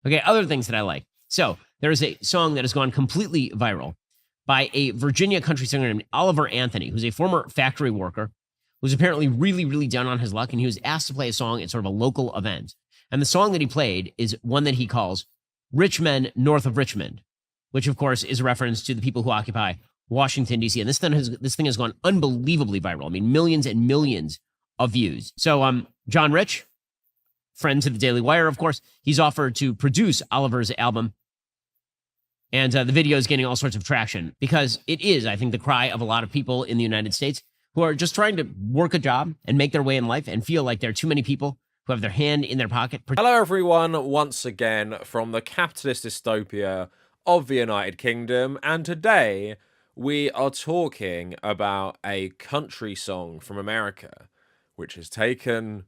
Okay, other things that I like. So there is a song that has gone completely viral by a Virginia country singer named Oliver Anthony, who's a former factory worker, who's apparently really, really down on his luck, and he was asked to play a song at sort of a local event. And the song that he played is one that he calls Rich Men North of Richmond, which of course is a reference to the people who occupy Washington, D.C. And this thing has gone unbelievably viral. I mean, millions and millions of views. So John Rich, friend to the Daily Wire, of course, he's offered to produce Oliver's album. And the video is gaining all sorts of traction because it is, I think, the cry of a lot of people in the United States who are just trying to work a job and make their way in life and feel like there are too many people who have their hand in their pocket. Hello, everyone, once again from the capitalist dystopia of the United Kingdom. And today we are talking about a country song from America, which has taken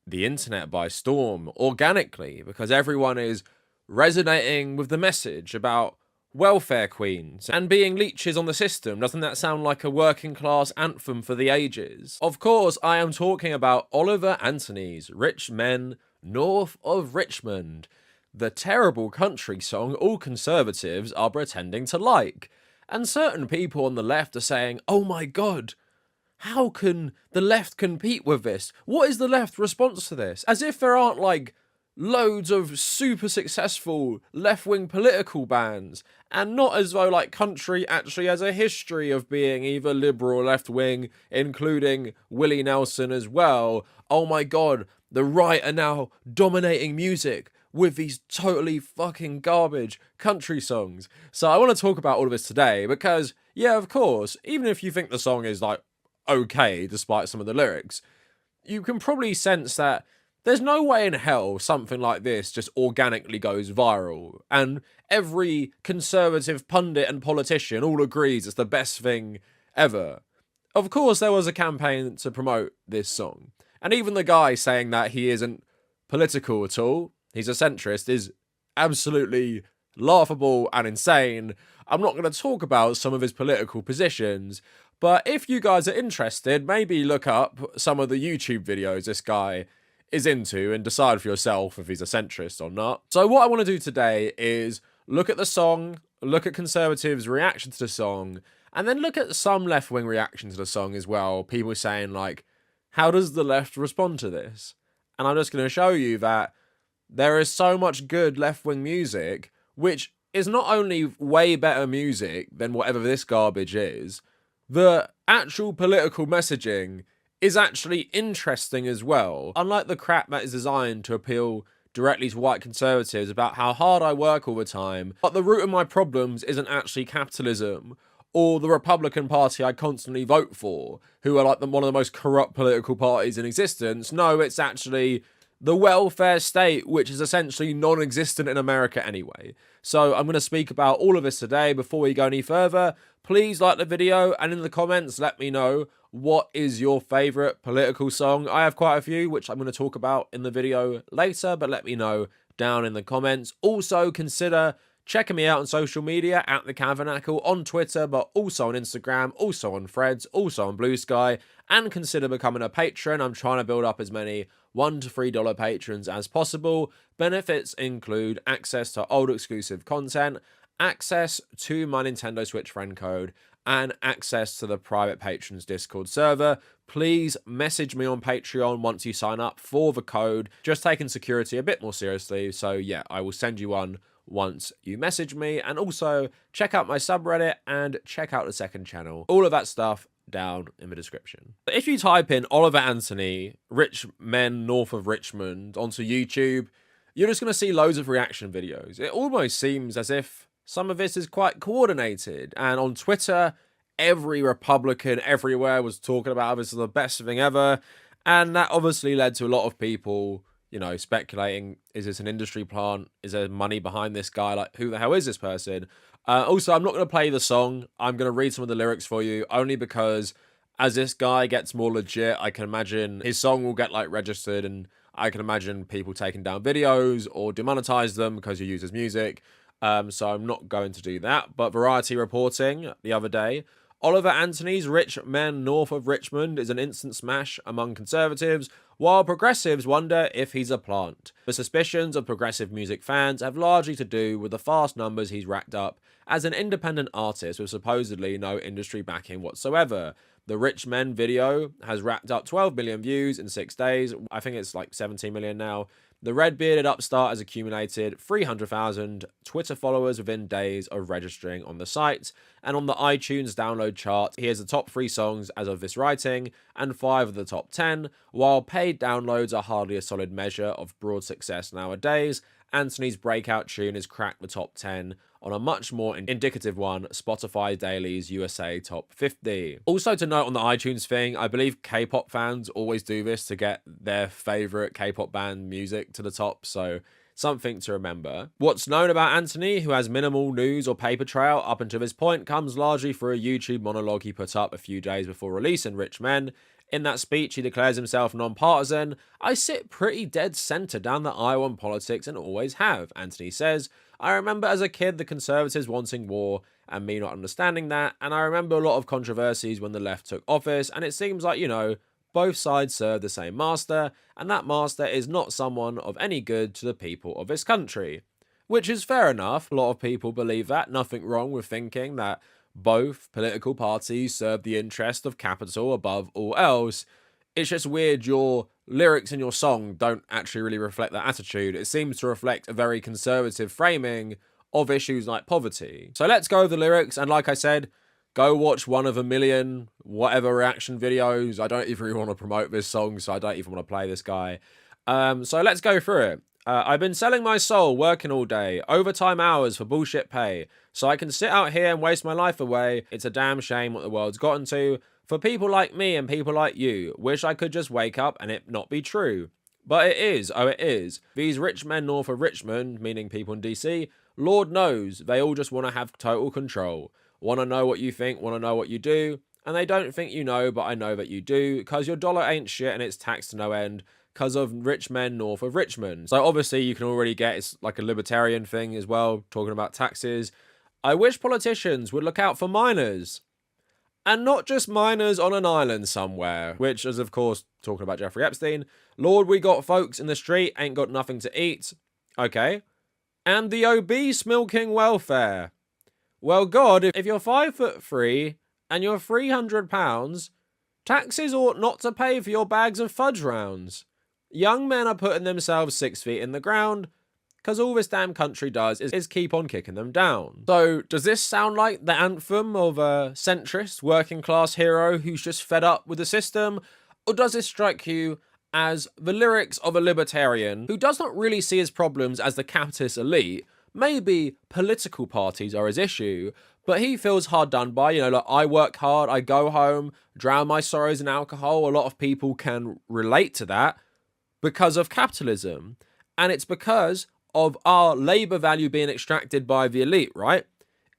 the internet by storm organically because everyone is resonating with the message about welfare queens and being leeches on the system. Doesn't that sound like a working class anthem for the ages? Of course, I am talking about Oliver Anthony's Rich Men North of Richmond, the terrible country song all conservatives are pretending to like. And certain people on the left are saying, oh my god, how can the left compete with this? What is the left response to this? As if there aren't like loads of super successful left-wing political bands, and not as though like country actually has a history of being either liberal or left-wing, including Willie Nelson as well. Oh my god, the right are now dominating music with these totally fucking garbage country songs. So I want to talk about all of this today because, yeah, of course, even if you think the song is like okay despite some of the lyrics, you can probably sense that there's no way in hell something like this just organically goes viral, and every conservative pundit and politician all agrees it's the best thing ever. Of course, there was a campaign to promote this song, and even the guy saying that he isn't political at all, he's a centrist, is absolutely laughable and insane. I'm not going to talk about some of his political positions, but if you guys are interested, maybe look up some of the YouTube videos this guy is into and decide for yourself if he's a centrist or not. So what I want to do today is look at the song, look at conservatives' reaction to the song, and then look at some left-wing reaction to the song as well. People saying like, how does the left respond to this? And I'm just going to show you that there is so much good left-wing music, which is not only way better music than whatever this garbage is, the actual political messaging is actually interesting as well. Unlike the crap that is designed to appeal directly to white conservatives about how hard I work all the time, but the root of my problems isn't actually capitalism or the Republican Party I constantly vote for, who are like one of the most corrupt political parties in existence. No, it's actually the welfare state, which is essentially non-existent in America anyway. So I'm going to speak about all of this today. Before we go any further, please like the video, and in the comments let me know what is your favourite political song. I have quite a few, which I'm going to talk about in the video later, but let me know down in the comments. Also, consider checking me out on social media at the Kavernacle on Twitter, but also on Instagram, also on Threads, also on Blue Sky, and consider becoming a patron. I'm trying to build up as many $1 to $3 patrons as possible. Benefits include access to old exclusive content, access to my Nintendo Switch friend code, and access to the private patrons Discord server. Please message me on Patreon once you sign up for the code. Just taking security a bit more seriously, so yeah, I will send you one once you message me. And also check out my subreddit and check out the second channel. All of that stuff down in the description. If you type in Oliver Anthony, Rich Men North of Richmond onto YouTube, you're just going to see loads of reaction videos. It almost seems as if some of this is quite coordinated, and on Twitter, every Republican everywhere was talking about how this is the best thing ever, and that obviously led to a lot of people, you know, speculating, is this an industry plant? Is there money behind this guy? Like, who the hell is this person? Also, I'm not going to play the song. I'm going to read some of the lyrics for you, only because as this guy gets more legit, I can imagine his song will get, like, registered, and I can imagine people taking down videos or demonetize them because you use his music. So I'm not going to do that. But Variety reporting the other day, Oliver Anthony's Rich Men North of Richmond is an instant smash among conservatives. while progressives wonder if he's a plant. The suspicions of progressive music fans have largely to do with the vast numbers he's racked up as an independent artist with supposedly no industry backing whatsoever. The Rich Men video has racked up 12 million views in 6 days. I think it's like 17 million now. The red-bearded upstart has accumulated 300,000 Twitter followers within days of registering on the site. And on the iTunes download chart, he has the top 3 songs as of this writing, and 5 of the top 10. While paid downloads are hardly a solid measure of broad success nowadays, Anthony's breakout tune has cracked the top 10 on a much more indicative one, Spotify Daily's USA Top 50. Also to note on the iTunes thing, I believe K-pop fans always do this to get their favourite K-pop band music to the top, so something to remember. What's known about Anthony, who has minimal news or paper trail up until this point, comes largely through a YouTube monologue he put up a few days before releasing Rich Men. In that speech, he declares himself non-partisan. "I sit pretty dead centre down the aisle on politics and always have," Anthony says. "I remember as a kid the Conservatives wanting war and me not understanding that, and I remember a lot of controversies when the left took office, and it seems like, both sides serve the same master, and that master is not someone of any good to the people of this country." Which is fair enough. A lot of people believe that. Nothing wrong with thinking that both political parties serve the interest of capital above all else. It's just weird your lyrics in your song don't actually really reflect that attitude. It seems to reflect a very conservative framing of issues like poverty. So let's go over the lyrics, and like I said, go watch one of a million whatever reaction videos. I don't even really want to promote this song, so I don't even want to play this guy. So let's go through it. I've been selling my soul, working all day, overtime hours for bullshit pay, so I can sit out here and waste my life away. It's a damn shame what the world's gotten to. For people like me and people like you, wish I could just wake up and it not be true. But it is, oh it is. These rich men north of Richmond, meaning people in DC, Lord knows, they all just want to have total control. Want to know what you think, want to know what you do, and they don't think you know, but I know that you do, cause your dollar ain't shit and it's taxed to no end, because of rich men north of Richmond. So obviously you can already get it's like a libertarian thing as well, talking about taxes. I wish politicians would look out for minors. And not just minors on an island somewhere, which is of course talking about Jeffrey Epstein. Lord, we got folks in the street, ain't got nothing to eat. Okay. And the obese milking welfare. Well, God, if you're 5'3" and you're £300, taxes ought not to pay for your bags of fudge rounds. Young men are putting themselves 6 feet in the ground because all this damn country does is keep on kicking them down. So does this sound like the anthem of a centrist working class hero who's just fed up with the system? Or does this strike you as the lyrics of a libertarian who does not really see his problems as the capitalist elite? Maybe political parties are his issue, but he feels hard done by. Like, I work hard, I go home, drown my sorrows in alcohol. A lot of people can relate to that because of capitalism. And it's because of our labour value being extracted by the elite, right?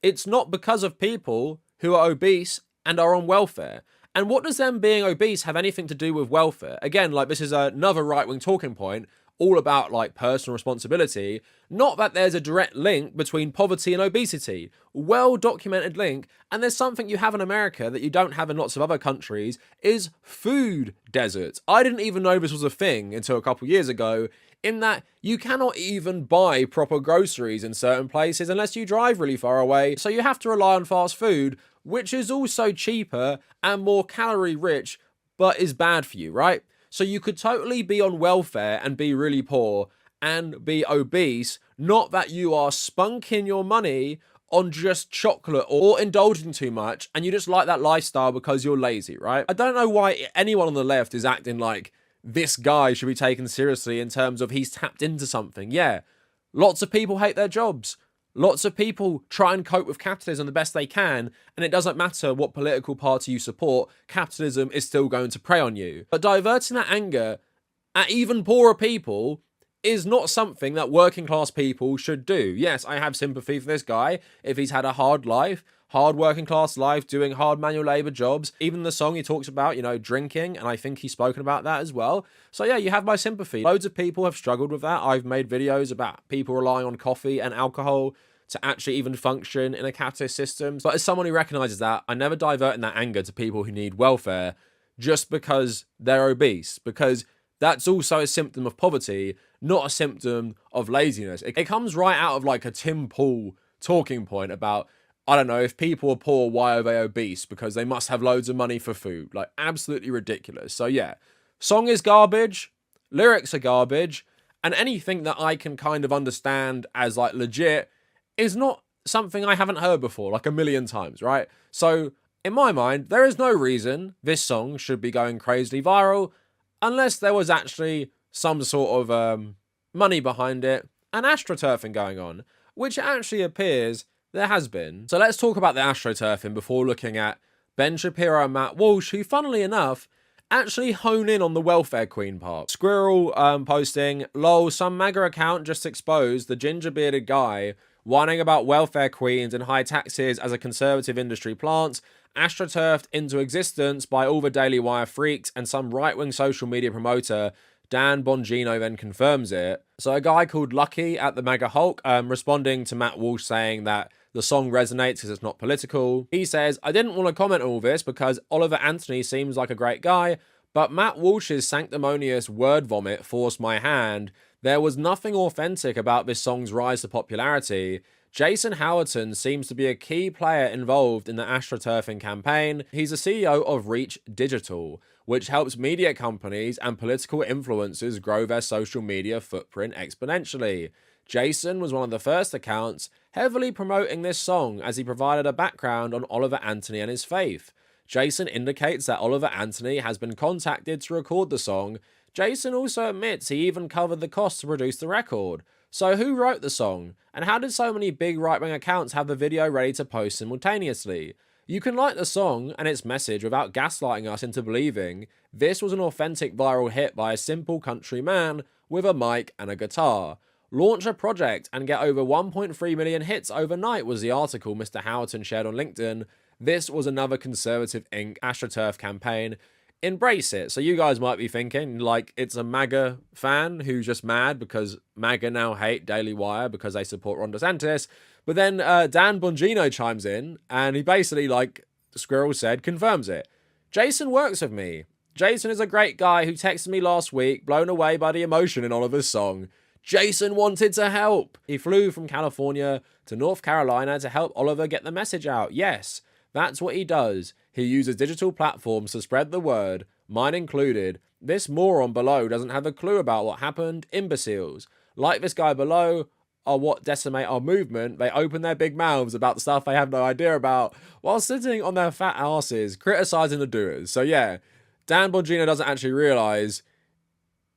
It's not because of people who are obese and are on welfare. And what does them being obese have anything to do with welfare? Again, like, this is another right-wing talking point, all about like personal responsibility. Not that there's a direct link between poverty and obesity. Well-documented link. And there's something you have in America that you don't have in lots of other countries, is food deserts. I didn't even know this was a thing until a couple years ago, in that you cannot even buy proper groceries in certain places unless you drive really far away. So you have to rely on fast food, which is also cheaper and more calorie rich, but is bad for you, right? So you could totally be on welfare and be really poor and be obese, not that you are spunking your money on just chocolate or indulging too much and you just like that lifestyle because you're lazy, right? I don't know why anyone on the left is acting like this guy should be taken seriously in terms of he's tapped into something. Yeah, lots of people hate their jobs. Lots of people try and cope with capitalism the best they can, and it doesn't matter what political party you support, capitalism is still going to prey on you. But diverting that anger at even poorer people is not something that working class people should do. Yes, I have sympathy for this guy if he's had a hard life, hard working class life, doing hard manual labor jobs. Even the song he talks about, drinking, and I think he's spoken about that as well. So yeah, you have my sympathy. Loads of people have struggled with that. I've made videos about people relying on coffee and alcohol to actually even function in a capitalist system. But as someone who recognizes that, I never divert in that anger to people who need welfare just because they're obese, because that's also a symptom of poverty, not a symptom of laziness. It comes right out of like a Tim Pool talking point about, I don't know, if people are poor, why are they obese? Because they must have loads of money for food. Like, absolutely ridiculous. So yeah, song is garbage, lyrics are garbage, and anything that I can kind of understand as like legit is not something I haven't heard before, like a million times, right? So in my mind, there is no reason this song should be going crazily viral unless there was actually some sort of money behind it and astroturfing going on, which actually appears there has been. So let's talk about the astroturfing before looking at Ben Shapiro and Matt Walsh, who, funnily enough, actually hone in on the welfare queen part. Squirrel posting, lol, some MAGA account just exposed the ginger-bearded guy whining about welfare queens and high taxes as a conservative industry plant, astroturfed into existence by all the Daily Wire freaks, and some right-wing social media promoter, Dan Bongino, then confirms it. So a guy called Lucky at the MAGA Hulk, responding to Matt Walsh saying that the song resonates because it's not political. He says, I didn't want to comment on all this because Oliver Anthony seems like a great guy, but Matt Walsh's sanctimonious word vomit forced my hand. There was nothing authentic about this song's rise to popularity. Jason Howerton seems to be a key player involved in the astroturfing campaign. He's the CEO of Reach Digital, which helps media companies and political influencers grow their social media footprint exponentially. Jason was one of the first accounts heavily promoting this song as he provided a background on Oliver Anthony and his faith. Jason indicates that Oliver Anthony has been contacted to record the song. Jason also admits he even covered the cost to produce the record. So who wrote the song? And how did so many big right-wing accounts have the video ready to post simultaneously? You can like the song and its message without gaslighting us into believing this was an authentic viral hit by a simple country man with a mic and a guitar. Launch a project and get over 1.3 million hits overnight was the article Mr. Howerton shared on LinkedIn. This was another Conservative Inc. AstroTurf campaign. Embrace it. So you guys might be thinking, like, it's a MAGA fan who's just mad because MAGA now hate Daily Wire because they support Ron DeSantis. But then Dan Bongino chimes in and he basically, like Squirrel said, confirms it. Jason works with me. Jason is a great guy who texted me last week, blown away by the emotion in Oliver's song. Jason wanted to help. He flew from California to North Carolina to help Oliver get the message out. Yes, that's what he does. He uses digital platforms to spread the word, mine included. This moron below doesn't have a clue about what happened. Imbeciles. Like this guy below are what decimate our movement. They open their big mouths about stuff they have no idea about while sitting on their fat asses criticizing the doers. So yeah, Dan Bongino doesn't actually realize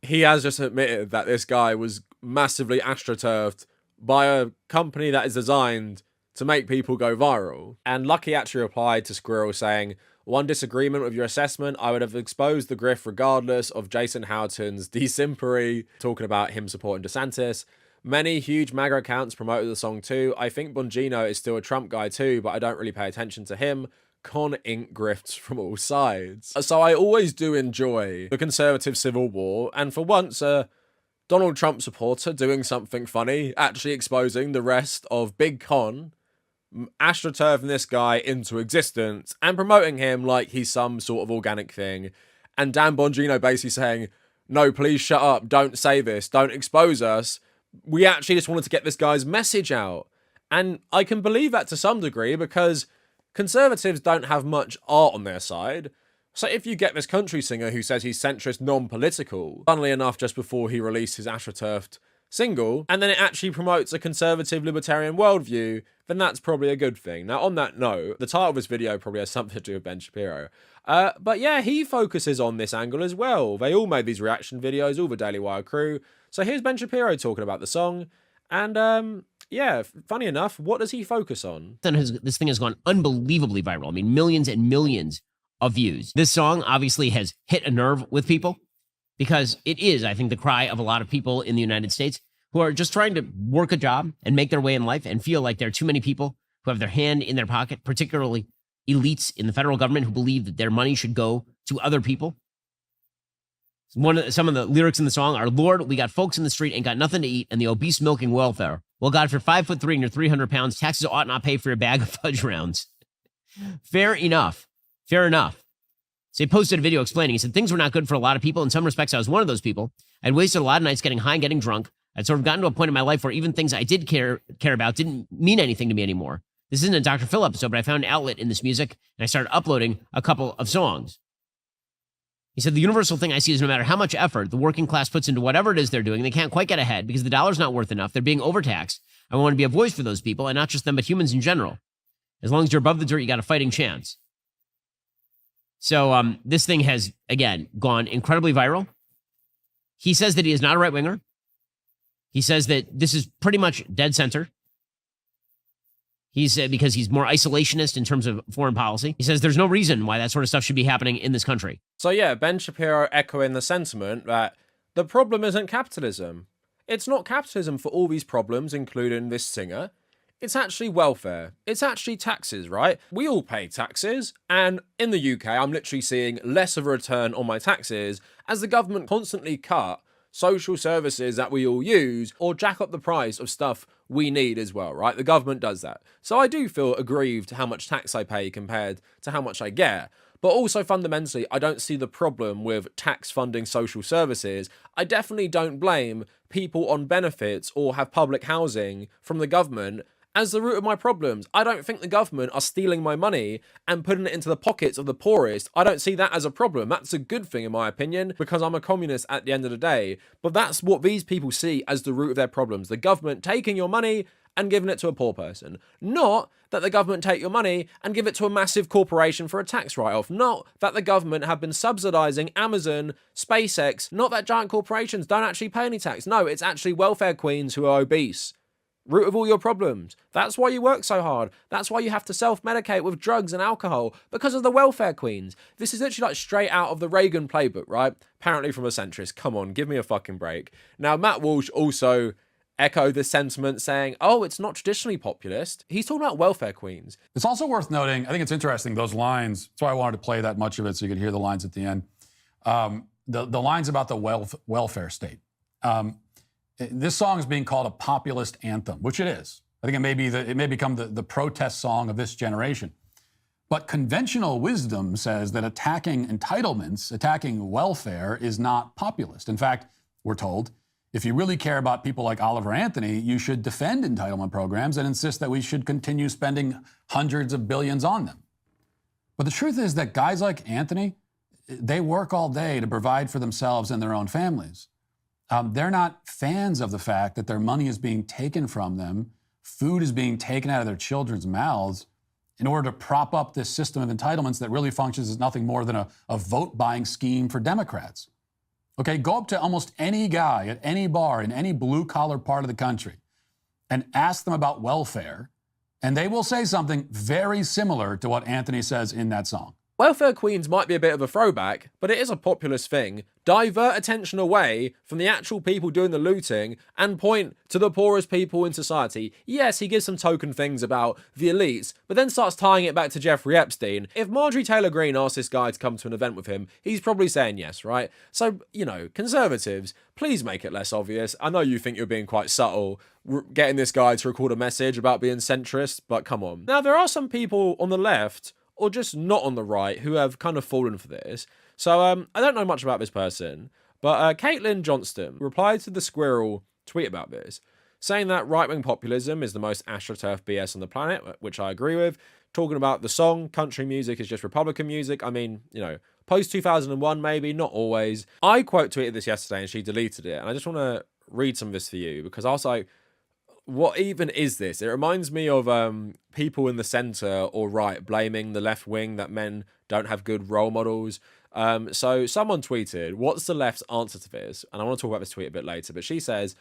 he has just admitted that this guy was massively astroturfed by a company that is designed to make people go viral. And Lucky actually replied to Squirrel saying, one disagreement with your assessment, I would have exposed the grift regardless of Jason Howerton's desimpery, talking about him supporting DeSantis. Many huge MAGA accounts promoted the song too. I think Bongino is still a Trump guy too, but I don't really pay attention to him. Con Inc. grifts from all sides. So I always do enjoy the conservative civil war, and for once, Donald Trump supporter doing something funny, actually exposing the rest of Big Con, astroturfing this guy into existence and promoting him like he's some sort of organic thing. And Dan Bongino basically saying, no, please shut up, don't say this, don't expose us. We actually just wanted to get this guy's message out. And I can believe that to some degree because conservatives don't have much art on their side. So if you get this country singer who says he's centrist, non-political, funnily enough, just before he released his AstroTurfed single, and then it actually promotes a conservative libertarian worldview, then that's probably a good thing. Now, on that note, the title of this video probably has something to do with Ben Shapiro. But yeah, he focuses on this angle as well. They all made these reaction videos, all the Daily Wire crew. So here's Ben Shapiro talking about the song. And yeah, funny enough, what does he focus on? This thing has gone unbelievably viral. I mean, millions and millions of views. This song obviously has hit a nerve with people because it is, I think, the cry of a lot of people in the United States who are just trying to work a job and make their way in life and feel like there are too many people who have their hand in their pocket, particularly elites in the federal government who believe that their money should go to other people. Some of the lyrics in the song are, Lord, we got folks in the street ain't got nothing to eat and the obese milking welfare. Well, God, if you're 5'3" and you're 300 pounds, taxes ought not pay for your bag of fudge rounds. Fair enough. Fair enough. So he posted a video explaining. He said, things were not good for a lot of people. In some respects, I was one of those people. I'd wasted a lot of nights getting high and getting drunk. I'd sort of gotten to a point in my life where even things I did care about didn't mean anything to me anymore. This isn't a Dr. Phil episode, but I found an outlet in this music, and I started uploading a couple of songs. He said, the universal thing I see is no matter how much effort the working class puts into whatever it is they're doing, they can't quite get ahead because the dollar's not worth enough. They're being overtaxed. I want to be a voice for those people, and not just them, but humans in general. As long as you're above the dirt, you got a fighting chance. So this thing has, again, gone incredibly viral. He says that he is not a right-winger. He says that this is pretty much dead center. He said because he's more isolationist in terms of foreign policy. He says there's no reason why that sort of stuff should be happening in this country. So yeah, Ben Shapiro echoing the sentiment that the problem isn't capitalism. It's not capitalism for all these problems, including this singer. It's actually welfare. It's actually taxes, right? We all pay taxes, and in the UK, I'm literally seeing less of a return on my taxes as the government constantly cut social services that we all use or jack up the price of stuff we need as well, right? The government does that. So I do feel aggrieved how much tax I pay compared to how much I get. But also fundamentally, I don't see the problem with tax funding social services. I definitely don't blame people on benefits or have public housing from the government as the root of my problems. I don't think the government are stealing my money and putting it into the pockets of the poorest. I don't see that as a problem. That's a good thing in my opinion, because I'm a communist at the end of the day. But that's what these people see as the root of their problems. The government taking your money and giving it to a poor person. Not that the government take your money and give it to a massive corporation for a tax write-off. Not that the government have been subsidizing Amazon, SpaceX. Not that giant corporations don't actually pay any tax. No, it's actually welfare queens who are obese. Root of all your problems. That's why you work so hard. That's why you have to self-medicate with drugs and alcohol, because of the welfare queens. This is literally like straight out of the Reagan playbook, right? Apparently from a centrist. Come on, give me a fucking break. Now, Matt Walsh also echoed this sentiment saying, oh, it's not traditionally populist. He's talking about welfare queens. It's also worth noting, I think it's interesting, those lines, that's why I wanted to play that much of it so you could hear the lines at the end. The lines about the welfare state. This song is being called a populist anthem, which it is. I think it may become the protest song of this generation. But conventional wisdom says that attacking entitlements, attacking welfare is not populist. In fact, we're told, if you really care about people like Oliver Anthony, you should defend entitlement programs and insist that we should continue spending hundreds of billions on them. But the truth is that guys like Anthony, they work all day to provide for themselves and their own families. They're not fans of the fact that their money is being taken from them, food is being taken out of their children's mouths in order to prop up this system of entitlements that really functions as nothing more than a vote-buying scheme for Democrats. Okay, go up to almost any guy at any bar in any blue-collar part of the country and ask them about welfare, and they will say something very similar to what Anthony says in that song. Welfare queens might be a bit of a throwback, but it is a populist thing. Divert attention away from the actual people doing the looting and point to the poorest people in society. Yes, he gives some token things about the elites, but then starts tying it back to Jeffrey Epstein. If Marjorie Taylor Greene asked this guy to come to an event with him, he's probably saying yes, right? So, conservatives, please make it less obvious. I know you think you're being quite subtle, getting this guy to record a message about being centrist, but come on. Now, there are some people on the left or just not on the right, who have kind of fallen for this. So I don't know much about this person, but Caitlin Johnston replied to the Squirrel tweet about this, saying that right-wing populism is the most Astroturfed BS on the planet, which I agree with, talking about the song, country music is just Republican music. I mean, post-2001 maybe, not always. I quote tweeted this yesterday and she deleted it, and I just want to read some of this for you, because I was like, what even is this? It reminds me of people in the centre or right blaming the left wing that men don't have good role models. So someone tweeted, what's the left's answer to this? And I want to talk about this tweet a bit later, but she says,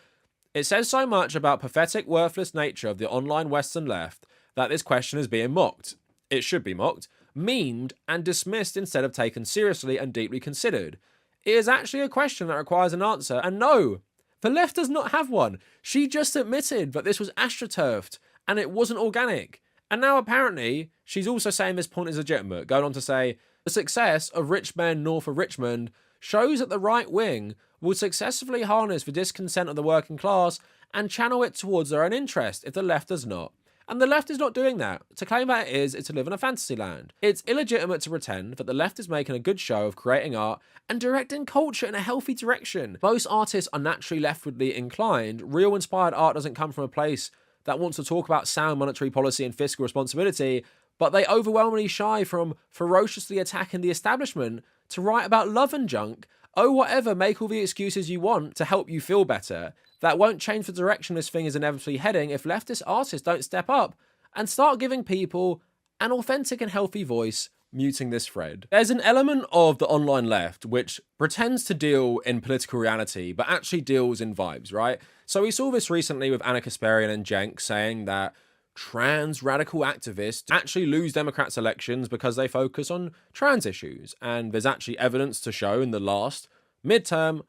it says so much about pathetic, worthless nature of the online Western left that this question is being mocked. It should be mocked, memed and dismissed instead of taken seriously and deeply considered. It is actually a question that requires an answer, and no, the left does not have one. She just admitted that this was astroturfed and it wasn't organic. And now apparently she's also saying this point is legitimate, going on to say, the success of rich men north of Richmond shows that the right wing will successfully harness the discontent of the working class and channel it towards their own interest if the left does not. And the left is not doing that. To claim that it is to live in a fantasy land. It's illegitimate to pretend that the left is making a good show of creating art and directing culture in a healthy direction. Most artists are naturally leftwardly inclined. Real inspired art doesn't come from a place that wants to talk about sound monetary policy and fiscal responsibility, but they overwhelmingly shy from ferociously attacking the establishment to write about love and junk. Oh, whatever, make all the excuses you want to help you feel better. That won't change the direction this thing is inevitably heading if leftist artists don't step up and start giving people an authentic and healthy voice, muting this thread. There's an element of the online left which pretends to deal in political reality, but actually deals in vibes, right? So we saw this recently with Anna Kasparian and Cenk saying that trans radical activists actually lose Democrats' elections because they focus on trans issues. And there's actually evidence to show in the last midterm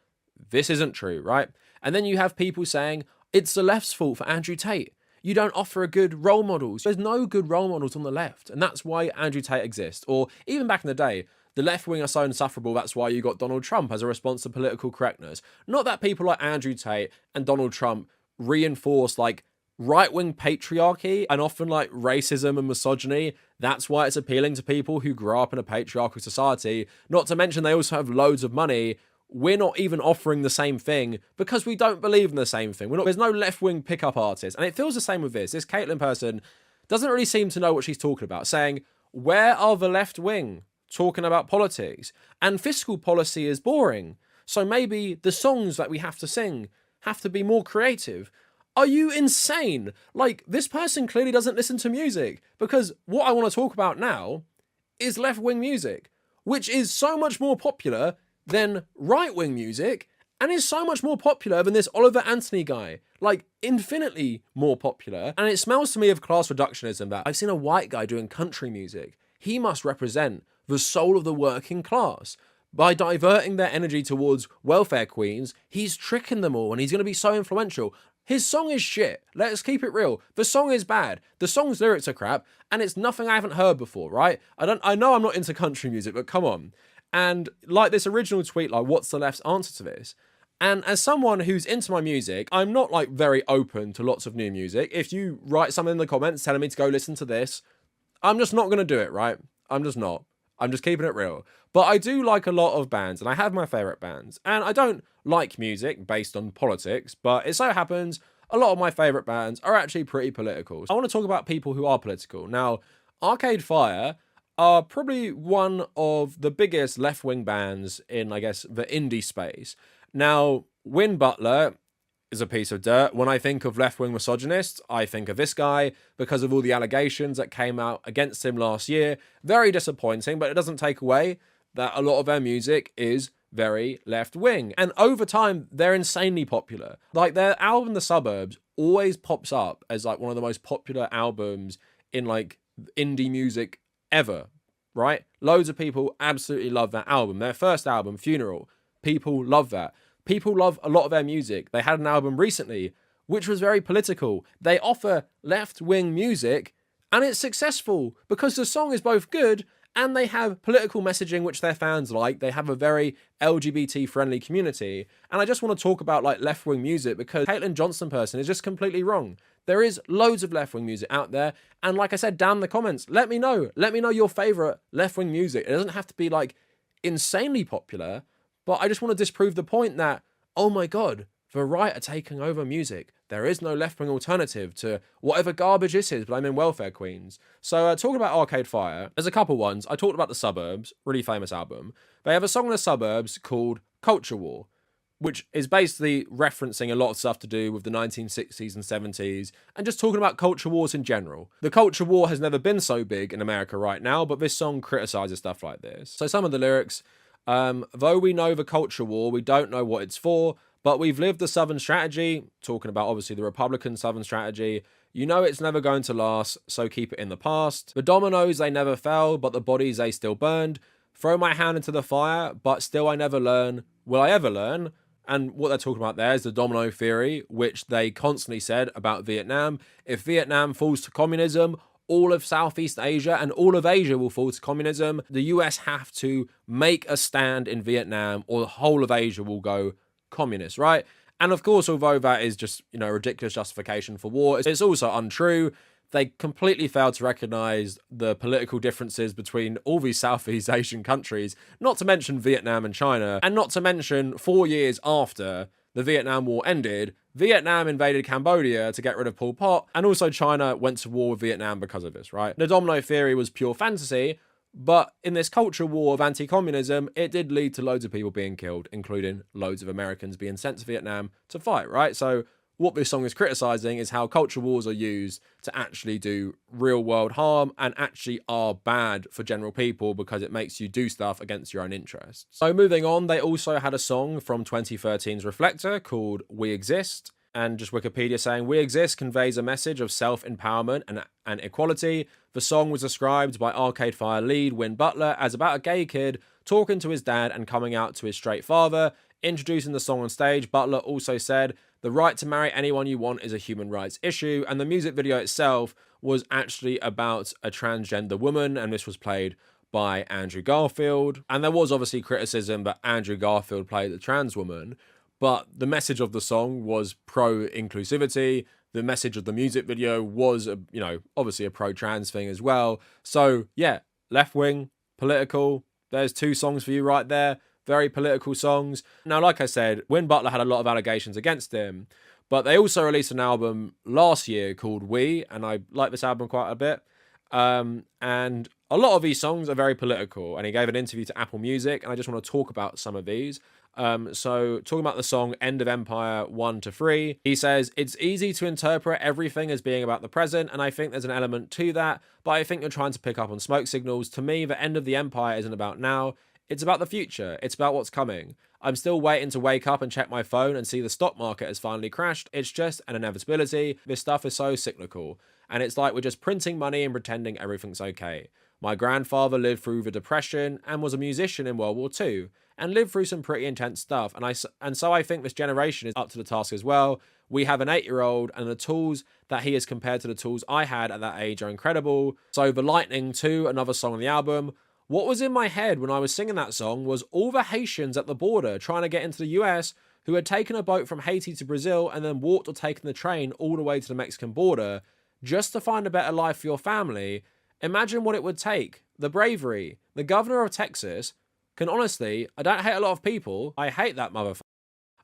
this isn't true, right? And then you have people saying it's the left's fault for Andrew Tate. You don't offer a good role models. There's no good role models on the left. And that's why Andrew Tate exists. Or even back in the day, the left wing are so insufferable, that's why you got Donald Trump as a response to political correctness. Not that people like Andrew Tate and Donald Trump reinforce like right-wing patriarchy and often like racism and misogyny. That's why it's appealing to people who grew up in a patriarchal society. Not to mention they also have loads of money. We're not even offering the same thing because we don't believe in the same thing. There's no left-wing pickup artist. And it feels the same with this. This Caitlyn person doesn't really seem to know what she's talking about, saying, where are the left wing talking about politics? And fiscal policy is boring. So maybe the songs that we have to sing have to be more creative. Are you insane? Like, this person clearly doesn't listen to music, because what I want to talk about now is left-wing music, which is so much more popular than right-wing music, and is so much more popular than this Oliver Anthony guy. Like, infinitely more popular. And it smells to me of class reductionism that I've seen a white guy doing country music. He must represent the soul of the working class. By diverting their energy towards welfare queens, he's tricking them all, and he's going to be so influential. His song is shit. Let's keep it real. The song is bad. The song's lyrics are crap, and it's nothing I haven't heard before, right? I know I'm not into country music, but come on. And like this original tweet, like, what's the left's answer to this? And as someone who's into my music, I'm not like very open to lots of new music. If you write something in the comments telling me to go listen to this, I'm just not going to do it, right? I'm just not. I'm just keeping it real. But I do like a lot of bands, and I have my favorite bands. And I don't like music based on politics, but it so happens a lot of my favorite bands are actually pretty political. I want to talk about people who are political. Now, Arcade Fire are probably one of the biggest left-wing bands in, I guess, the indie space. Now, Win Butler is a piece of dirt. When I think of left-wing misogynists, I think of this guy because of all the allegations that came out against him last year. Very disappointing, but it doesn't take away that a lot of their music is very left-wing. And over time, they're insanely popular. Like, their album, The Suburbs, always pops up as like one of the most popular albums in like indie music ever, right? Loads of people absolutely love that album. Their first album, Funeral, people love that. People love a lot of their music. They had an album recently which was very political. They offer left-wing music and it's successful because the song is both good and they have political messaging which their fans like. They have a very LGBT-friendly community. And I just want to talk about like left-wing music because Caitlyn Johnson person is just completely wrong. There is loads of left-wing music out there. And like I said, down in the comments, let me know. Let me know your favorite left-wing music. It doesn't have to be like insanely popular, but I just want to disprove the point that, oh my God, the right are taking over music. There is no left-wing alternative to whatever garbage this is, but I'm in welfare queens. So talking about Arcade Fire, there's a couple ones. I talked about The Suburbs, really famous album. They have a song in The Suburbs called Culture War, which is basically referencing a lot of stuff to do with the 1960s and 70s and just talking about culture wars in general. The culture war has never been so big in America right now, but this song criticizes stuff like this. So some of the lyrics, though we know the culture war, we don't know what it's for, but we've lived the Southern strategy, talking about obviously the Republican Southern strategy. You know it's never going to last, so keep it in the past. The dominoes, they never fell, but the bodies, they still burned. Throw my hand into the fire, but still I never learn. Will I ever learn? And what they're talking about there is the domino theory, which they constantly said about Vietnam. If Vietnam falls to communism, all of Southeast Asia and all of Asia will fall to communism. The US have to make a stand in Vietnam or the whole of Asia will go communist, right? And of course, although that is just, ridiculous justification for war, it's also untrue. they completely failed to recognize the political differences between all these Southeast Asian countries, not to mention Vietnam and China, and not to mention 4 years after the Vietnam War ended, Vietnam invaded Cambodia to get rid of Pol Pot, and also China went to war with Vietnam because of this, right? The domino theory was pure fantasy, but in this culture war of anti-communism, it did lead to loads of people being killed, including loads of Americans being sent to Vietnam to fight, right? So what this song is criticizing is how culture wars are used to actually do real world harm and actually are bad for general people because it makes you do stuff against your own interests. So moving on, they also had a song from 2013's Reflector called We Exist. And just Wikipedia saying, We Exist conveys a message of self-empowerment and equality. The song was described by Arcade Fire lead Win Butler as about a gay kid talking to his dad and coming out to his straight father. Introducing the song on stage, Butler also said, the right to marry anyone you want is a human rights issue, and the music video itself was actually about a transgender woman, and this was played by Andrew Garfield. And there was obviously criticism that Andrew Garfield played the trans woman, but the message of the song was pro-inclusivity. The message of the music video was, obviously a pro-trans thing as well. So, yeah, left-wing, political, there's 2 songs for you right there. Very political songs. Now, like I said, Win Butler had a lot of allegations against him, but they also released an album last year called We, and I like this album quite a bit. And a lot of these songs are very political, and he gave an interview to Apple Music, and I just want to talk about some of these. So talking about the song End of Empire 1 to 3, he says, it's easy to interpret everything as being about the present, and I think there's an element to that, but I think you're trying to pick up on smoke signals. To me, the end of the empire isn't about now. It's about the future. It's about what's coming. I'm still waiting to wake up and check my phone and see the stock market has finally crashed. It's just an inevitability. This stuff is so cyclical. And it's like we're just printing money and pretending everything's okay. My grandfather lived through the Depression and was a musician in World War II and lived through some pretty intense stuff. And so I think this generation is up to the task as well. We have an 8-year-old, and the tools that he has compared to the tools I had at that age are incredible. So The Lightning 2, another song on the album. What was in my head when I was singing that song was all the Haitians at the border trying to get into the US who had taken a boat from Haiti to Brazil and then walked or taken the train all the way to the Mexican border just to find a better life for your family. Imagine what it would take. The bravery. The governor of Texas can honestly, I don't hate a lot of people. I hate that motherfucker.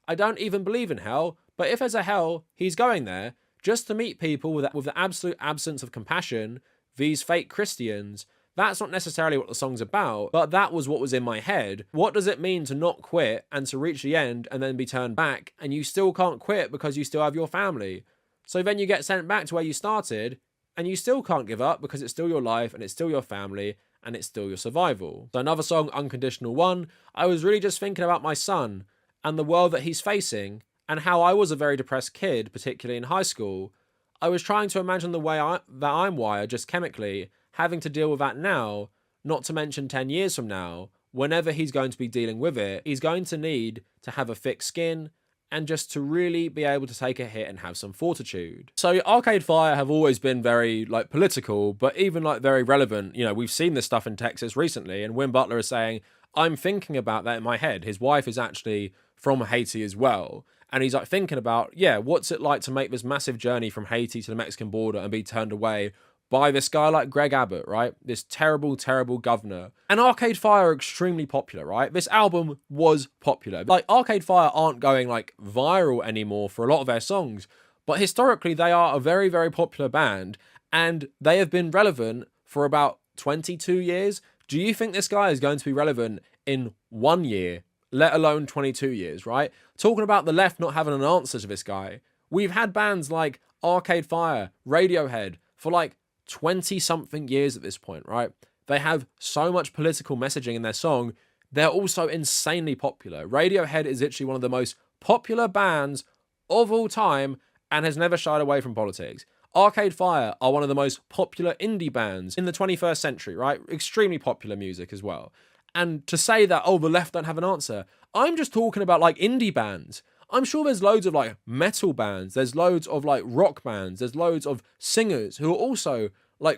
I don't even believe in hell, but if there's a hell, he's going there just to meet people with the absolute absence of compassion, these fake Christians. That's not necessarily what the song's about, but that was what was in my head. What does it mean to not quit and to reach the end and then be turned back, and you still can't quit because you still have your family? So then you get sent back to where you started, and you still can't give up because it's still your life and it's still your family and it's still your survival. So another song, Unconditional One, I was really just thinking about my son and the world that he's facing and how I was a very depressed kid, particularly in high school. I was trying to imagine the way that I'm wired just chemically, having to deal with that now, not to mention 10 years from now, whenever he's going to be dealing with it, he's going to need to have a thick skin and just to really be able to take a hit and have some fortitude. So Arcade Fire have always been very political, but even very relevant. We've seen this stuff in Texas recently, and Win Butler is saying, I'm thinking about that in my head. His wife is actually from Haiti as well. And he's thinking about, what's it like to make this massive journey from Haiti to the Mexican border and be turned away by this guy like Greg Abbott, right? This terrible, terrible governor. And Arcade Fire are extremely popular, right? This album was popular. Arcade Fire aren't going viral anymore for a lot of their songs, but historically they are a very, very popular band, and they have been relevant for about 22 years. Do you think this guy is going to be relevant in 1 year, let alone 22 years, right? Talking about the left not having an answer to this guy. We've had bands like Arcade Fire, Radiohead, for 20-something years at this point, right? They have so much political messaging in their song. They're also insanely popular. Radiohead is literally one of the most popular bands of all time and has never shied away from politics. Arcade Fire are one of the most popular indie bands in the 21st century, right? Extremely popular music as well. And to say that, the left don't have an answer, I'm just talking about indie bands. I'm sure there's loads of metal bands, there's loads of rock bands, there's loads of singers who are also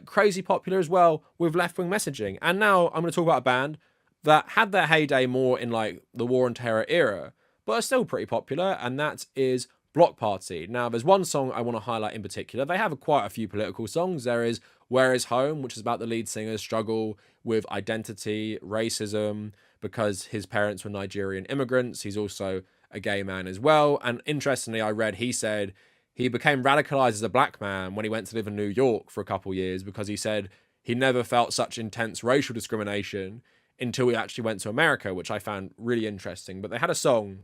crazy popular as well with left-wing messaging. And now I'm going to talk about a band that had their heyday more in the War on Terror era, but are still pretty popular, and that is Bloc Party. Now, there's one song I want to highlight in particular. They have quite a few political songs. There is Where Is Home, which is about the lead singer's struggle with identity, racism, because his parents were Nigerian immigrants. He's also a gay man as well. And interestingly, I read he said he became radicalized as a black man when he went to live in New York for a couple years, because he said he never felt such intense racial discrimination until he actually went to America, which I found really interesting. But they had a song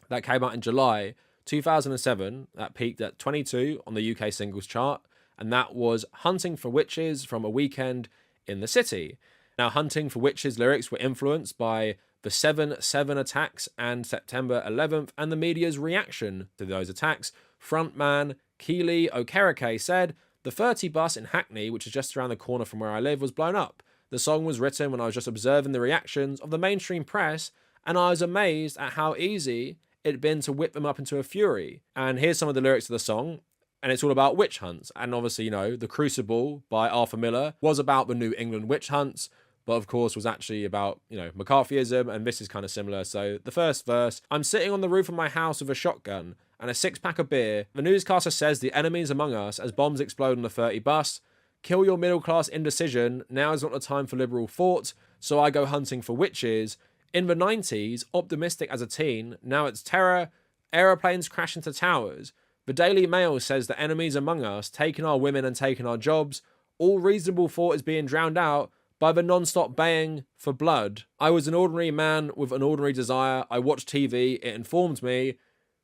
that came out in July 2007 that peaked at 22 on the UK singles chart, and that was Hunting for Witches from A Weekend in the City. Now, Hunting for Witches lyrics were influenced by the 7/7 attacks and September 11th and the media's reaction to those attacks. Frontman Keely Okereke said, "The 30 bus in Hackney, which is just around the corner from where I live, was blown up. The song was written when I was just observing the reactions of the mainstream press, and I was amazed at how easy it'd been to whip them up into a fury." And here's some of the lyrics of the song, and it's all about witch hunts. And obviously, The Crucible by Arthur Miller was about the New England witch hunts, but of course was actually about, McCarthyism, and this is kind of similar. So the first verse, "I'm sitting on the roof of my house with a shotgun and a 6-pack of beer. The newscaster says the enemy's among us as bombs explode on the 30 bus. Kill your middle-class indecision. Now is not the time for liberal thought, so I go hunting for witches. In the 90s, optimistic as a teen, now it's terror. Aeroplanes crash into towers. The Daily Mail says the enemy's among us, taking our women and taking our jobs. All reasonable thought is being drowned out by the non-stop baying for blood. I was an ordinary man with an ordinary desire. I watched TV, it informed me.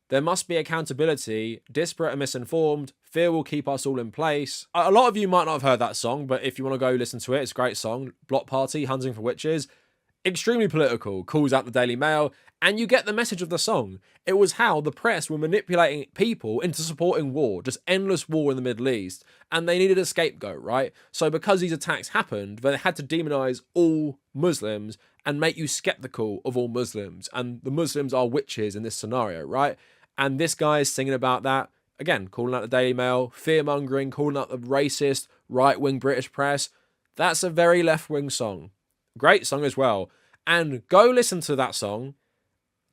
There must be accountability. Disparate and misinformed. Fear will keep us all in place." A lot of you might not have heard that song, but if you want to go listen to it, it's a great song. Bloc Party, Hunting for Witches. Extremely political, calls out the Daily Mail, and you get the message of the song. It was how the press were manipulating people into supporting war, just endless war in the Middle East, and they needed a scapegoat, right? So because these attacks happened, they had to demonize all Muslims and make you skeptical of all Muslims, and the Muslims are witches in this scenario, right? And this guy is singing about that, again, calling out the Daily Mail, fear-mongering, calling out the racist, right-wing British press. That's a very left-wing song. Great song as well. And go listen to that song.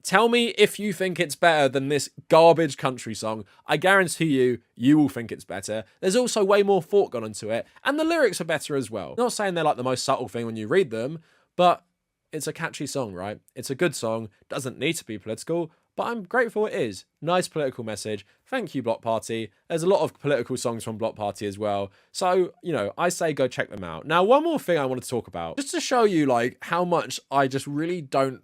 Tell me if you think it's better than this garbage country song. I guarantee you will think it's better. There's also way more thought gone into it, and the lyrics are better as well. Not saying they're like the most subtle thing when you read them, but it's a catchy song, right? It's a good song. Doesn't need to be political, but I'm grateful it is. Nice political message. Thank you, Bloc Party. There's a lot of political songs from Bloc Party as well. So, I say go check them out. Now, one more thing I wanted to talk about, just to show you how much I just really don't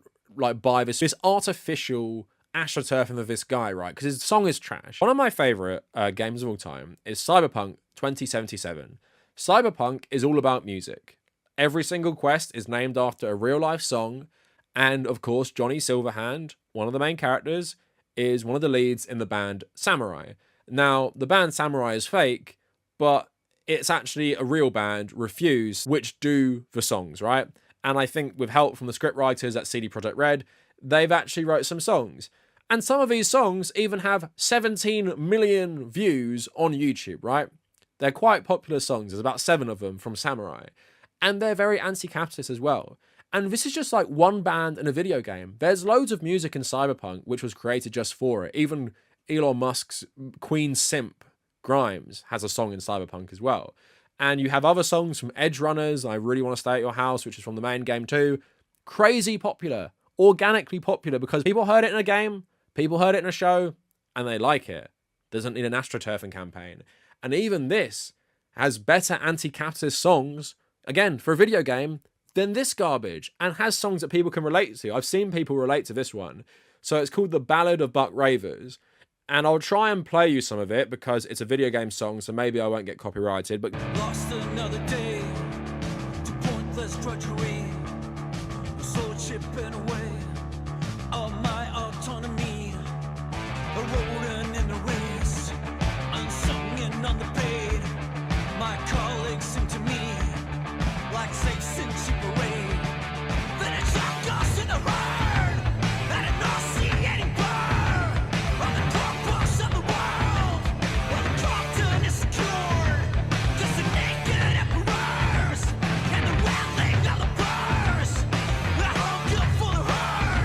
buy this artificial astroturfing of this guy, right? Because his song is trash. One of my favorite games of all time is Cyberpunk 2077. Cyberpunk is all about music. Every single quest is named after a real life song. And of course, Johnny Silverhand, one of the main characters, is one of the leads in the band Samurai. Now, the band Samurai is fake, but it's actually a real band, Refuse, which do the songs, right? And I think with help from the script writers at CD Projekt Red, they've actually wrote some songs. And some of these songs even have 17 million views on YouTube, right? They're quite popular songs. There's about 7 of them from Samurai. And they're very anti-capitalist as well. And this is just one band in a video game. There's loads of music in Cyberpunk which was created just for it. Even Elon Musk's Queen simp, Grimes, has a song in Cyberpunk as well. And you have other songs from Edge Runners, I Really Want to Stay at Your House, which is from the main game too. Crazy popular. Organically popular because people heard it in a game, people heard it in a show, and they like it. Doesn't need an astroturfing campaign. And even this has better anti-capitalist songs, again, for a video game, than this garbage, and has songs that people can relate to. I've seen people relate to this one. So it's called The Ballad of Buck Ravers, and I'll try and play you some of it because it's a video game song, so maybe I won't get copyrighted. But lost another day to pointless drudgery, sword chipping away all my autonomy, a rodent in the race, unsung and underpaid. My colleagues seem to me like safe since you parade. Then it's all us in the herd, and it not see any burn on the corpus of the world, where the cartoon is secured. Just the naked emperors and the rattling of the purse. I hold you for the herd.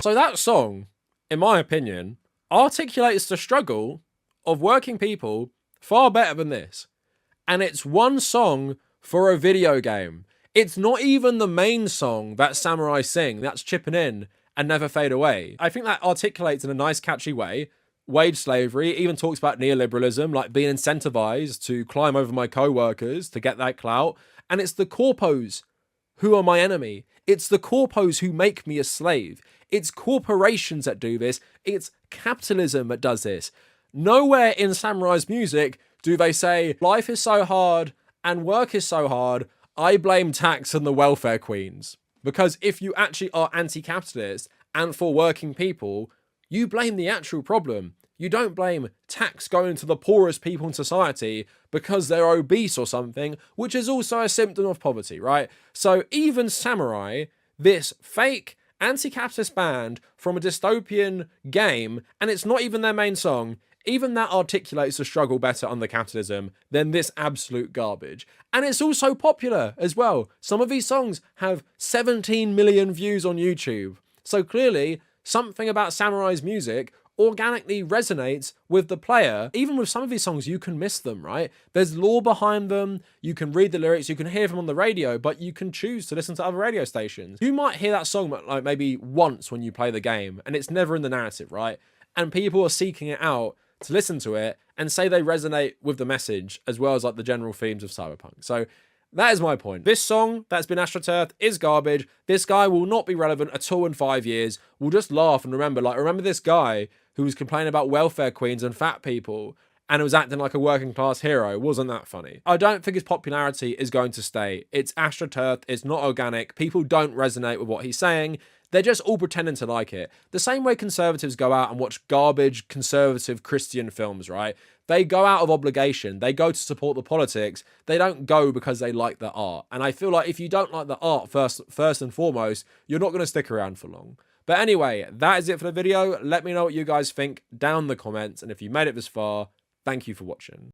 So that song, in my opinion, articulates the struggle of working people far better than this. And it's one song for a video game. It's not even the main song that Samurai sing, that's Chipping In and Never Fade Away. I think that articulates in a nice, catchy way wage slavery, even talks about neoliberalism, like being incentivized to climb over my co-workers to get that clout. And it's the corpos who are my enemy. It's the corpos who make me a slave. It's corporations that do this. It's capitalism that does this. Nowhere in Samurai's music do they say, life is so hard and work is so hard, I blame tax and the welfare queens. Because if you actually are anti-capitalist and for working people, you blame the actual problem. You don't blame tax going to the poorest people in society because they're obese or something, which is also a symptom of poverty, right? So even Samurai, this fake anti-capitalist band from a dystopian game, and it's not even their main song, even that articulates the struggle better under capitalism than this absolute garbage. And it's also popular as well. Some of these songs have 17 million views on YouTube. So clearly, something about Samurai's music organically resonates with the player. Even with some of these songs, you can miss them, right? There's lore behind them. You can read the lyrics, you can hear them on the radio, but you can choose to listen to other radio stations. You might hear that song like maybe once when you play the game, and it's never in the narrative, right? And people are seeking it out to listen to it and say they resonate with the message as well as like the general themes of Cyberpunk. So that is my point. This song that's been Astroturfed is garbage. This guy will not be relevant at all in 5 years. We'll just laugh and remember this guy who was complaining about welfare queens and fat people and was acting like a working class hero. Wasn't that funny? I don't think his popularity is going to stay. It's Astroturfed. It's not organic. People don't resonate with what he's saying. They're just all pretending to like it. The same way conservatives go out and watch garbage conservative Christian films, right? They go out of obligation. They go to support the politics. They don't go because they like the art. And I feel like if you don't like the art first and foremost, you're not going to stick around for long. But anyway, that is it for the video. Let me know what you guys think down in the comments. And if you made it this far, thank you for watching.